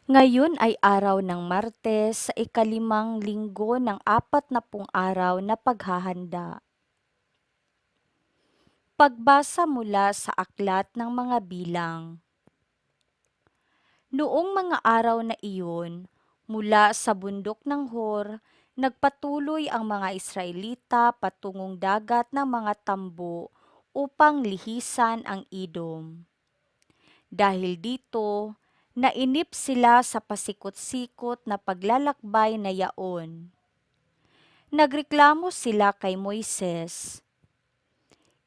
Ngayon ay araw ng Martes sa ikalimang linggo ng 40 araw na paghahanda. Pagbasa mula sa Aklat ng Mga Bilang. Noong mga araw na iyon, mula sa bundok ng Hor, nagpatuloy ang mga Israelita patungong dagat ng mga tambo upang lihisan ang Edom. Dahil dito, nainip sila sa pasikot-sikot na paglalakbay na yaon. Nagreklamo sila kay Moises,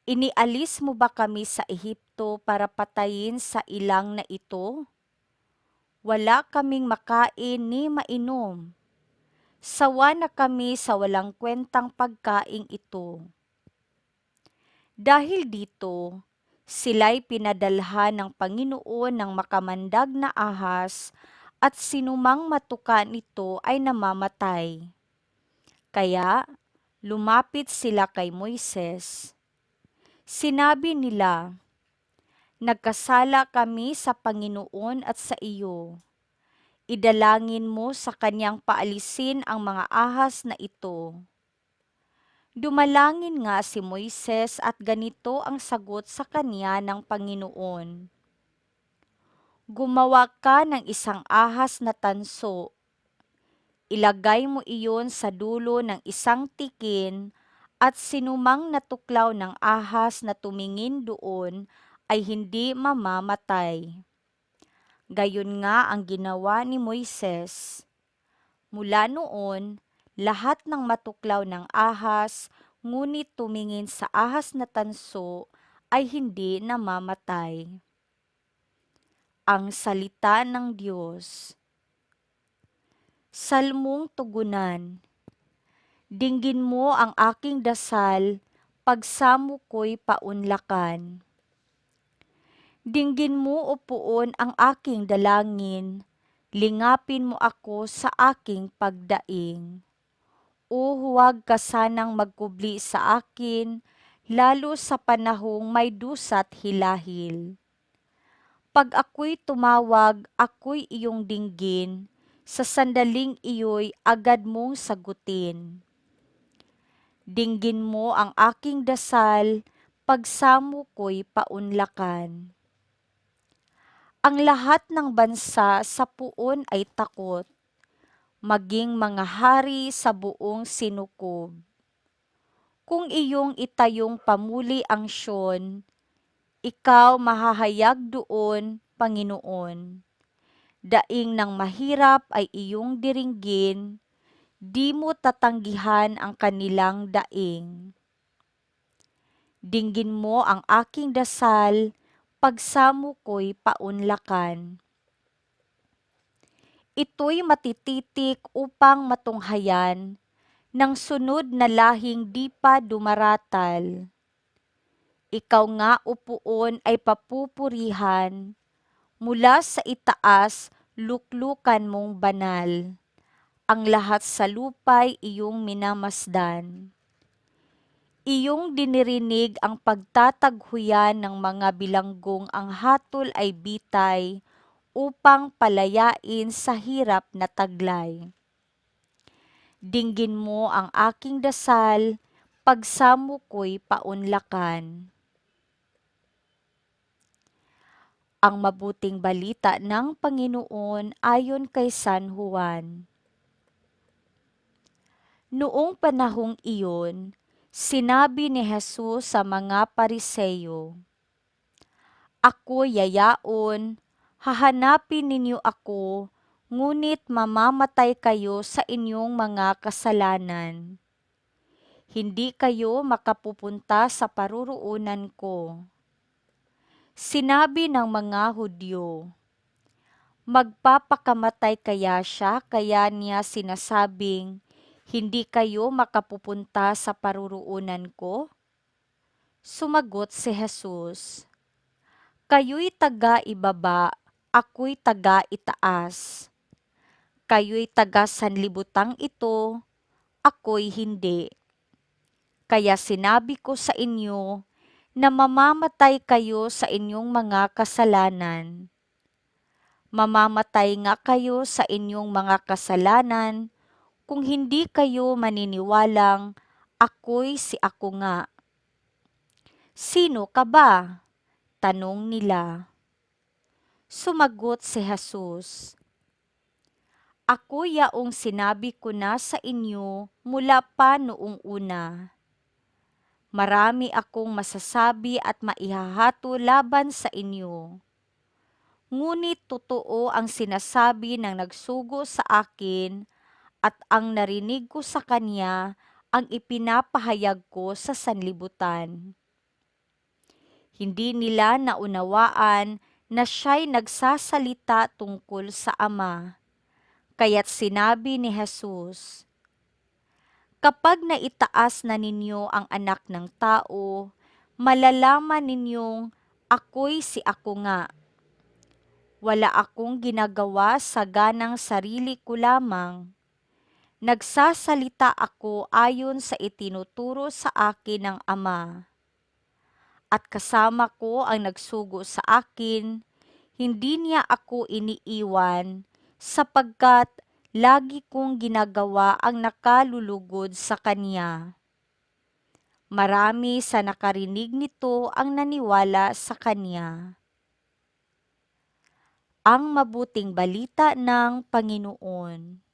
"Inialis mo ba kami sa Ehipto para patayin sa ilang na ito? Wala kaming makain ni mainom. Sawa na kami sa walang kwentang pagkaing ito." Dahil dito, sila'y pinadalhan ng Panginoon ng makamandag na ahas at sinumang matuka nito ay namamatay. Kaya, lumapit sila kay Moises. Sinabi nila, "Nagkasala kami sa Panginoon at sa iyo. Idalangin mo sa kanyang paalisin ang mga ahas na ito." Dumalangin nga si Moises at ganito ang sagot sa kanya ng Panginoon, "Gumawa ka ng isang ahas na tanso. Ilagay mo iyon sa dulo ng isang tikin at sinumang natuklaw ng ahas na tumingin doon ay hindi mamamatay." Gayon nga ang ginawa ni Moises. Mula noon, lahat ng matuklaw ng ahas, ngunit tumingin sa ahas na tanso, ay hindi namamatay. Ang Salita ng Diyos. Salmong Tugunan. Dinggin mo ang aking dasal, pagsamo ko'y paunlakan. Dinggin mo, o Poon, ang aking dalangin, lingapin mo ako sa aking pagdaing. O huwag ka sanang magkubli sa akin, lalo sa panahong may dusa't hilahil. Pag ako'y tumawag, ako'y iyong dinggin, sa sandaling iyo'y agad mong sagutin. Dinggin mo ang aking dasal, pagsamo ko'y paunlakan. Ang lahat ng bansa sa Puon ay takot, maging mga hari sa buong sinukob. Kung iyong itayong pamuli ang Siyon, ikaw mahahayag doon, Panginoon. Daing ng mahirap ay iyong diringgin, di mo tatanggihan ang kanilang daing. Dinggin mo ang aking dasal, pagsamo ko'y paunlakan. Ito'y matititik upang matunghayan ng sunod na lahing di pa dumaratal. Ikaw nga, o Poon, ay papupurihan, mula sa itaas luklukan mong banal. Ang lahat sa lupa'y iyong minamasdan. Iyong dinirinig ang pagtataghuyan ng mga bilanggong, ang hatol ay bitay, upang palayain sa hirap na taglay. Dinggin mo ang aking dasal, pagsamo ko'y paunlakan. Ang mabuting balita ng Panginoon ayon kay San Juan. Noong panahong iyon, sinabi ni Jesus sa mga Pariseyo, "Ako yayaon, hahanapin ninyo ako, ngunit mamamatay kayo sa inyong mga kasalanan. Hindi kayo makapupunta sa paruroonan ko." Sinabi ng mga Hudyo, "Magpapakamatay kaya siya, kaya niya sinasabing, hindi kayo makapupunta sa paruroonan ko?" Sumagot si Jesus, "Kayo'y taga-ibaba, ako'y taga-itaas. Kayo'y taga-sanlibutang ito, ako'y hindi. Kaya sinabi ko sa inyo na mamamatay kayo sa inyong mga kasalanan. Mamamatay nga kayo sa inyong mga kasalanan kung hindi kayo maniniwalang ako'y si ako nga. Sino ka ba? Tanong nila. Sumagot si Jesus, ako yaong sinabi ko na sa inyo mula pa noong una. Marami akong masasabi at maihahato laban sa inyo. Ngunit totoo ang sinasabi ng nagsugo sa akin at ang narinig ko sa kanya ang ipinapahayag ko sa sanlibutan. Hindi nila naunawaan na siya'y nagsasalita tungkol sa Ama. Kaya't sinabi ni Jesus, kapag naitaas na ninyo ang anak ng tao, malalaman ninyong ako'y si ako nga. Wala akong ginagawa sa ganang sarili ko lamang. Nagsasalita ako ayon sa itinuturo sa akin ng Ama. At kasama ko ang nagsugo sa akin, hindi niya ako iniiwan sapagkat lagi kong ginagawa ang nakalulugod sa kanya. Marami sa nakarinig nito ang naniwala sa kanya. Ang mabuting balita ng Panginoon.